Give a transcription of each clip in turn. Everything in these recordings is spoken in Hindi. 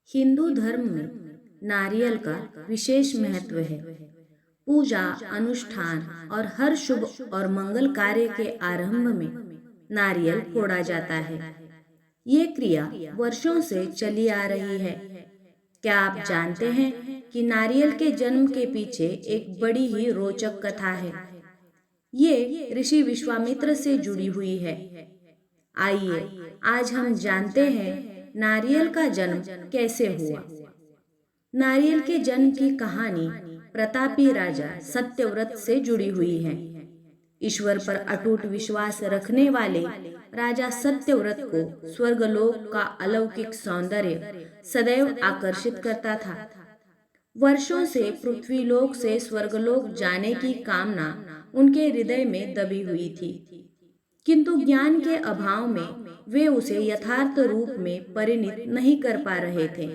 हिंदू धर्म में नारियल का विशेष महत्व है। पूजा, अनुष्ठान और हर शुभ और मंगल कार्य के आरंभ में नारियल फोड़ा जाता है। ये क्रिया वर्षों से चली आ रही है। क्या आप जानते हैं कि नारियल के जन्म के पीछे एक बड़ी ही रोचक कथा है? ये ऋषि विश्वामित्र से जुड़ी हुई है। आइए आज हम जानते हैं नारियल का जन्म कैसे हुआ। नारियल के जन्म की कहानी प्रतापी राजा सत्यव्रत से जुड़ी हुई है। ईश्वर पर अटूट विश्वास रखने वाले राजा सत्यव्रत को स्वर्गलोक का अलौकिक सौंदर्य सदैव आकर्षित करता था। वर्षों से पृथ्वीलोक से स्वर्गलोक जाने की कामना उनके हृदय में दबी हुई थी, किंतु ज्ञान के अभाव में वे उसे यथार्थ रूप में परिणित नहीं कर पा रहे थे।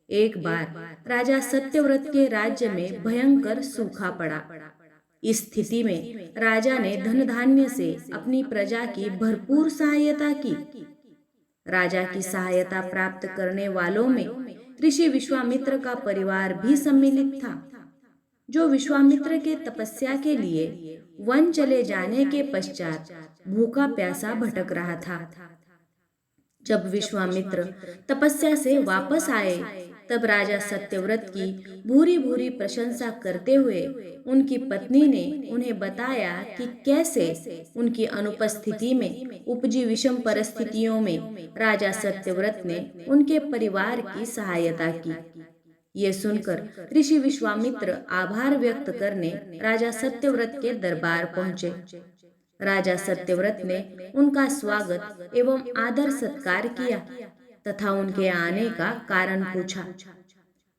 एक बार राजा सत्यव्रत के राज्य में भयंकर सूखा पड़ा। इस स्थिति में राजा ने धन धान्य से अपनी प्रजा की भरपूर सहायता की। राजा की सहायता प्राप्त करने वालों में ऋषि विश्वामित्र का परिवार भी सम्मिलित था, जो विश्वामित्र के तपस्या के लिए वन चले जाने के पश्चात भूखा प्यासा भटक रहा था। जब विश्वामित्र तपस्या से वापस आए, तब राजा सत्यव्रत की भूरी भूरी प्रशंसा करते हुए उनकी पत्नी ने उन्हें बताया कि कैसे उनकी अनुपस्थिति में उपजी विषम परिस्थितियों में राजा सत्यव्रत ने उनके परिवार की सहायता की। ये सुनकर ऋषि विश्वामित्र आभार व्यक्त करने राजा सत्यव्रत के दरबार पहुंचे। राजा सत्यव्रत ने उनका स्वागत एवं आदर सत्कार किया तथा उनके आने का कारण पूछा।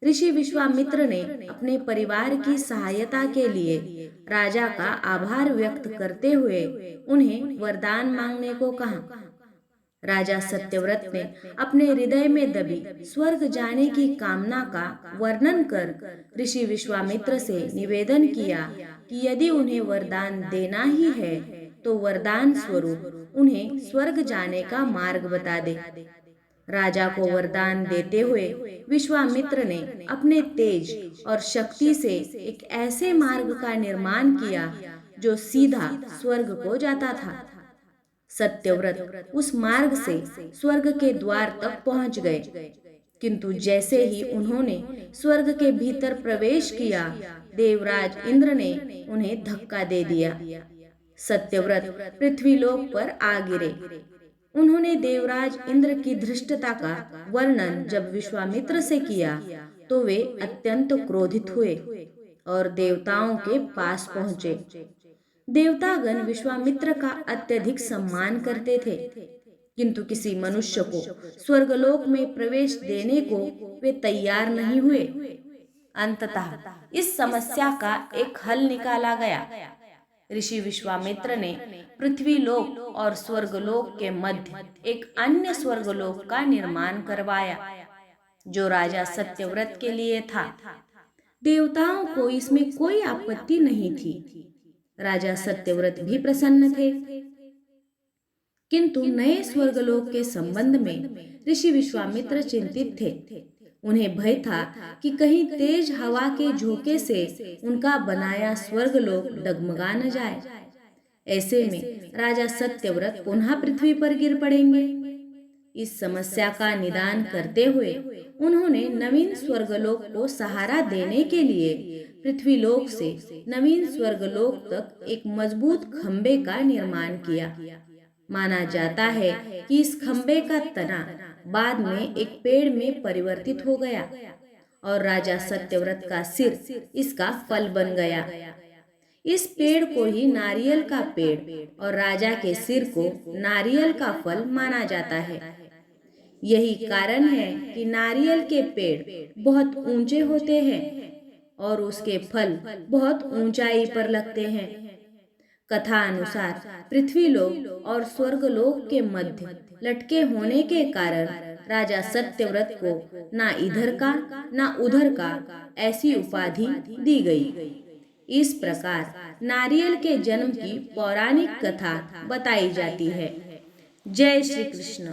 ऋषि विश्वामित्र ने अपने परिवार की सहायता के लिए राजा का आभार व्यक्त करते हुए उन्हें वरदान मांगने को कहा। राजा सत्यव्रत ने अपने हृदय में दबी स्वर्ग जाने की कामना का वर्णन कर ऋषि विश्वामित्र से निवेदन किया कि यदि उन्हें वरदान देना ही है तो वरदान स्वरूप उन्हें स्वर्ग जाने का मार्ग बता दे। राजा को वरदान देते हुए विश्वामित्र ने अपने तेज और शक्ति से एक ऐसे मार्ग का निर्माण किया जो सीधा स्वर्ग को जाता था। सत्यव्रत उस मार्ग से स्वर्ग के द्वार तक पहुंच गए, किंतु जैसे ही उन्होंने स्वर्ग के भीतर प्रवेश किया, देवराज इंद्र ने उन्हें धक्का दे दिया। सत्यव्रत पृथ्वीलोक पर आ गिरे। उन्होंने देवराज इंद्र की धृष्टता का वर्णन जब विश्वामित्र से किया तो वे अत्यंत क्रोधित हुए और देवताओं के पास पहुंचे। देवतागण विश्वामित्र का अत्यधिक सम्मान करते थे, किंतु किसी मनुष्य को स्वर्गलोक में प्रवेश देने को वे तैयार नहीं हुए। अंततः इस समस्या का एक हल निकाला गया। ऋषि विश्वामित्र ने पृथ्वीलोक और स्वर्गलोक के मध्य एक अन्य स्वर्गलोक का निर्माण करवाया, जो राजा सत्यव्रत के लिए था। देवताओं को इसमें कोई आपत्ति नहीं थी। राजा सत्यव्रत भी प्रसन्न थे, किंतु नए स्वर्गलोक के संबंध में ऋषि विश्वामित्र चिंतित थे। उन्हें भय था कि कहीं तेज हवा के झोंके से उनका बनाया स्वर्गलोक डगमगा न जाए। ऐसे में राजा सत्यव्रत पुनः पृथ्वी पर गिर पड़ेंगे। इस समस्या का निदान करते हुए उन्होंने नवीन स्वर्गलोक को सहारा देने के लिए पृथ्वीलोक से नवीन स्वर्गलोक तक एक मजबूत खंबे का निर्माण किया। माना जाता है कि इस खंबे का तना बाद में एक पेड़ में परिवर्तित हो गया और राजा सत्यव्रत का सिर इसका फल बन गया। इस पेड़ को ही नारियल का पेड़ और राजा के सिर को नारियल का फल माना जाता है। यही कारण है कि नारियल के पेड़ बहुत ऊंचे होते हैं और उसके फल बहुत ऊंचाई पर लगते हैं। कथा अनुसार पृथ्वीलोक और स्वर्गलोक के मध्य लटके होने के कारण राजा सत्यव्रत को ना इधर का ना उधर का ऐसी उपाधि दी गई। इस प्रकार नारियल के जन्म की पौराणिक कथा बताई जाती है। जय श्री कृष्ण।